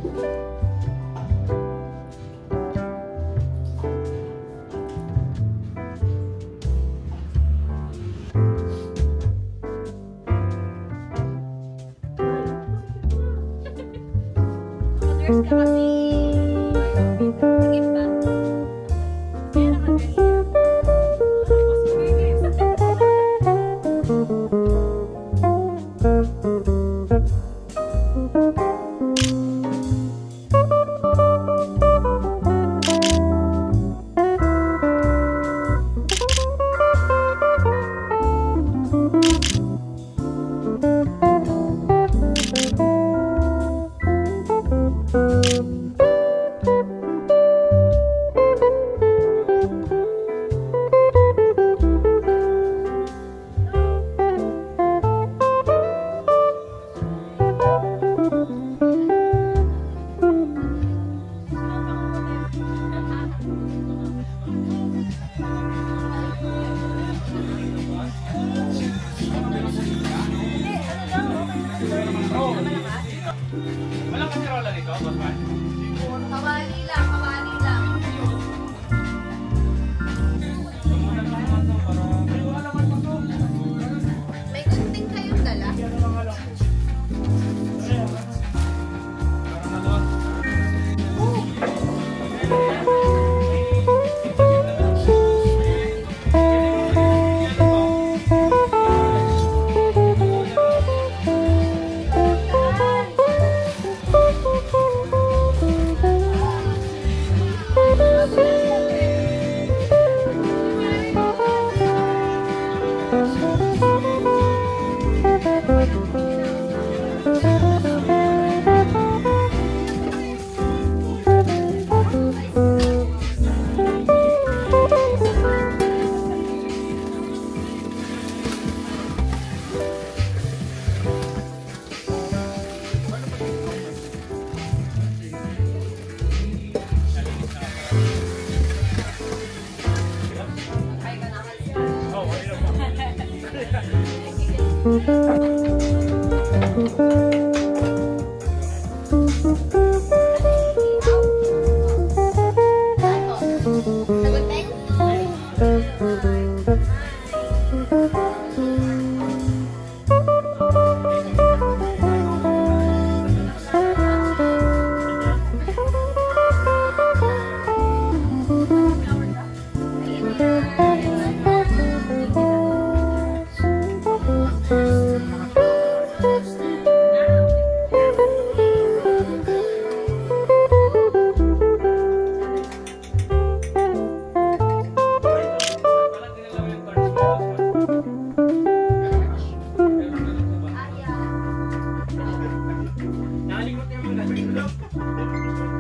There's ka kasi sakit ba? Kaya naman ganyan. Walang kaserola nito, Boss? Kawali lang, kawali lang. May gunting kayong dala?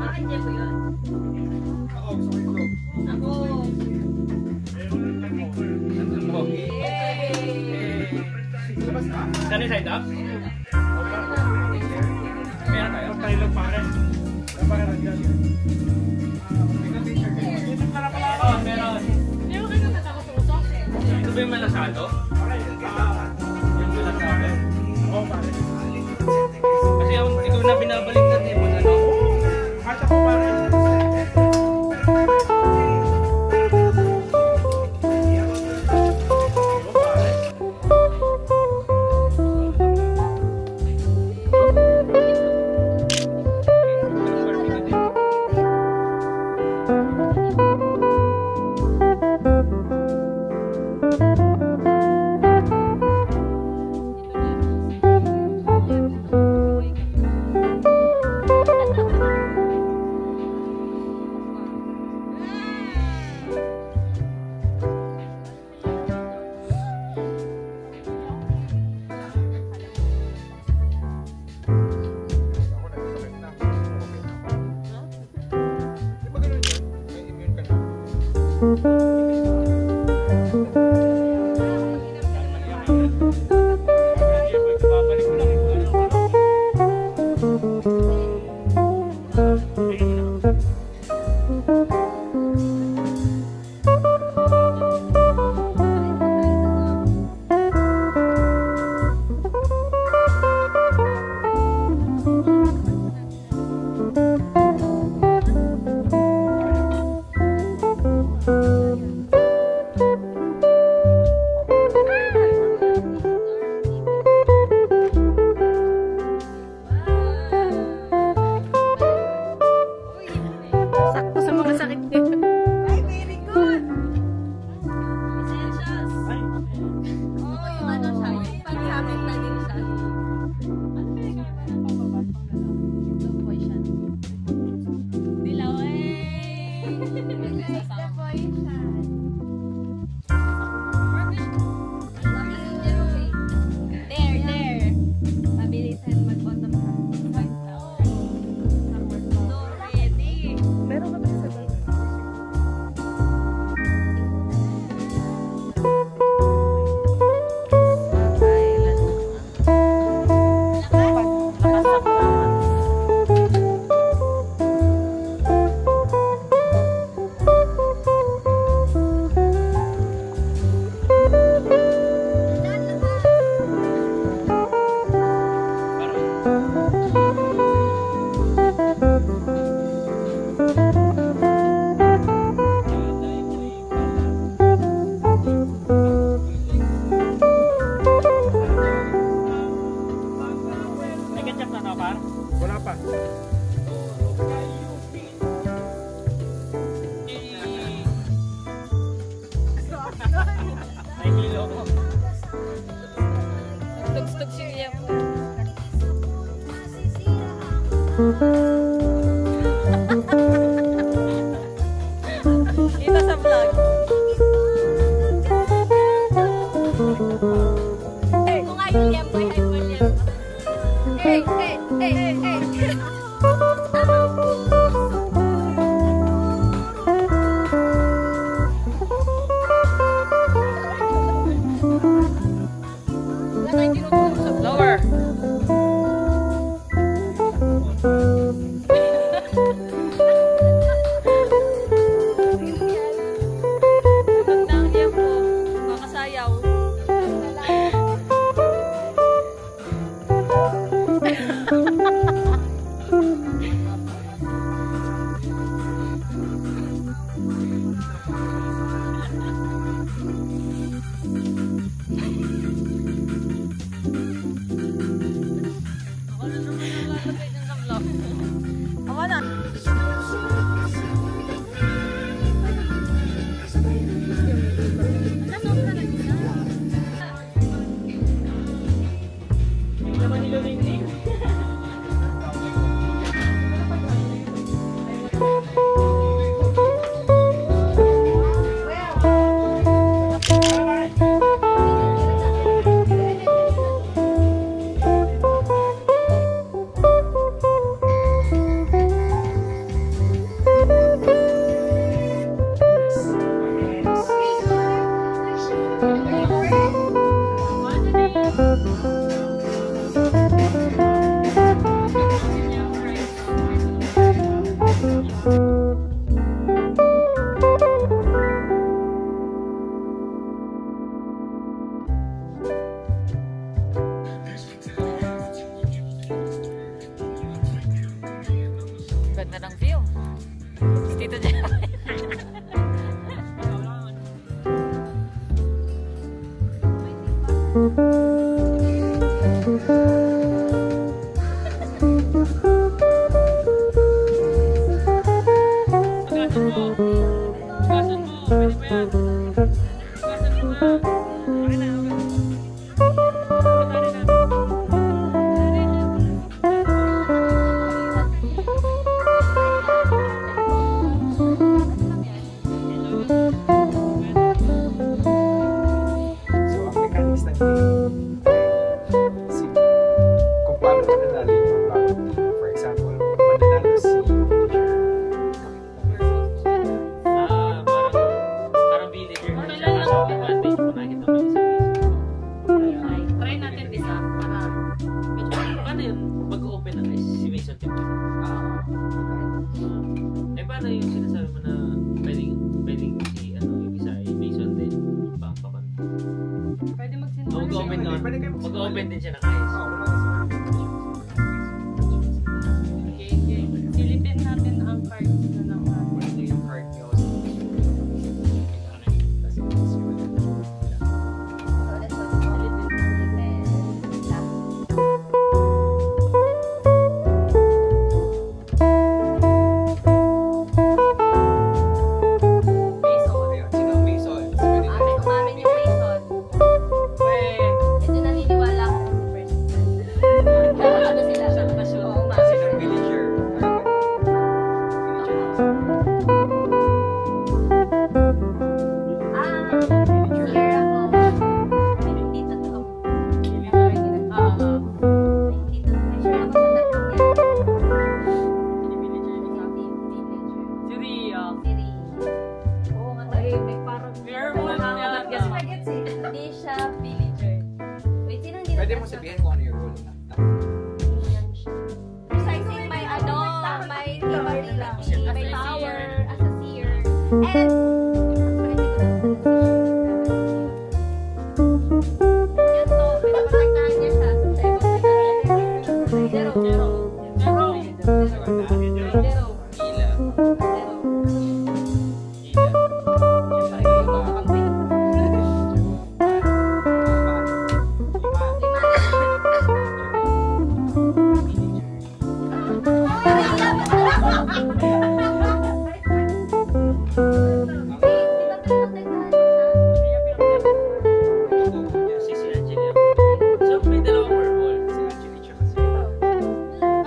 Bakit niya po yun? Ako, gusto ko ito. Ako. Saan yung side up? Meron tayo? Tayo lang pare. Meron dyan. Oo, meron. Hindi mo kayo natakot sa usok? Ito ba yung malasado? Yung malasado? Oo, pare. Kasi ikaw na binabalik natin yung ano. At ako pare. pa. Ay, kilo ko. Tugstog siya po. Dito sa vlog. Kung ay William, boy, ay William. Hey, hey, hey, hey, hey. Lower. Tandang niya po, makasayaw. Ako na naman ang lalagay dyan sa vlog. Ako na. Naman nila ring. Ganda ng view. Dito dyan. Pagasan mo. Pagasan mo. Pwede pa yan. Pagasan mo nga. Okay na. So, ang mechanics ng game, si, kung paano mananalo yung bawat team. For example, mananalo si Parang villager na siya. Kaso advantage mo nakikita mo isang piso. Try natin isa para Paano yun? Mag-open na si Mason Team? Eh paano yung sinasabi mo na pwedeng si yung isa ay Mason din? Pampapan. pwede magsinungaling. Mag-open na. Pwede kayo magsinungaling. Mag-open din siya ng ice. Okay, okay. Silipin natin ang cards na lang natin. Ito yung card niyo. Tapos yung ayun, sino ang Mason? Pwede na rin. Umamin yung Mason. Medyo naniniwala ako sa first. Ano sila? Oo, umamin. Sino ang villager? Here ako. May tita to. May tita to. May share ako sa tatlong yan. Si Ria. Si Ria. Oo nga tahimik. Parang gets eh. Hindi siya villager. Wait, sino hindi Pwede mo sabihin kung ano yung role na. Precisely may may capability, may power as a seer. And yan to, pinaprotektahan niya siya. Zero. Si Angela. So, may dalawang werewolf. Si Angelique siya kasi. Ano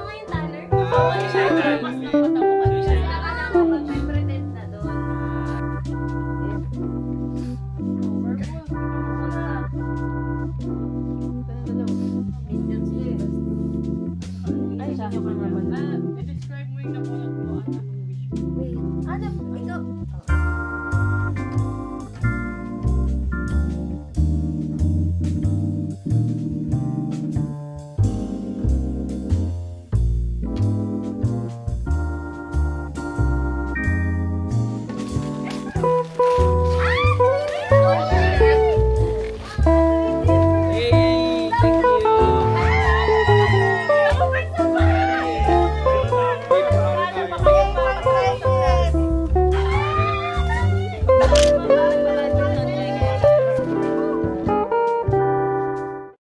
nga yung Tanner? Suicide. Mas Suicide. Kaya ka lang mag-pretend na doon. Ay, siya ka naman. I-describe mo yung